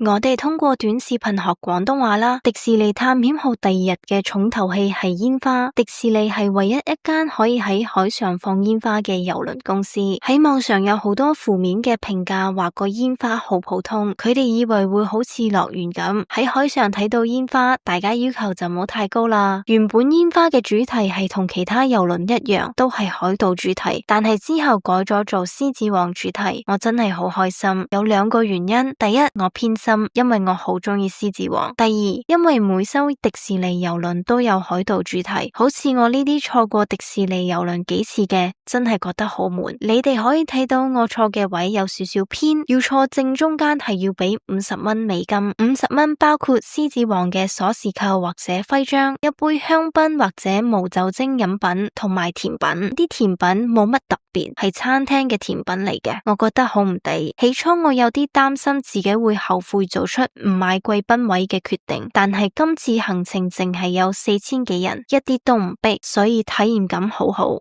我哋通過短視頻學廣東話啦。迪士尼探險號第二日嘅重頭戲係煙花。迪士尼係唯一一間可以喺海上放煙花嘅郵輪公司。喺網上有好多負面嘅評價，話個煙花好普通，佢哋以為會好似樂園咁喺海上睇到煙花，大家要求就唔好太高啦。原本煙花嘅主題係同其他郵輪一樣，都係海盜主題，但係之後改咗做獅子王主題，我真係好開心。有兩個原因，第一，我偏心，因為我好中意獅子王；第二，因為每艘迪士尼郵輪都有海盜主題，好似我呢啲錯過迪士尼郵輪幾次嘅，真係覺得好悶。你哋可以睇到我坐嘅位有少少偏，要坐正中間係要俾50蚊美金，50蚊包括獅子王嘅鎖匙扣或者徽章，一杯香檳或者無酒精飲品同埋甜品。啲甜品冇乜特別，係餐廳嘅甜品嚟嘅，我覺得好唔抵。起初我有啲擔心自己會後悔做出唔買貴賓位嘅決定，但係今次行程淨係有4000幾人，一啲都唔逼，所以體驗感好好。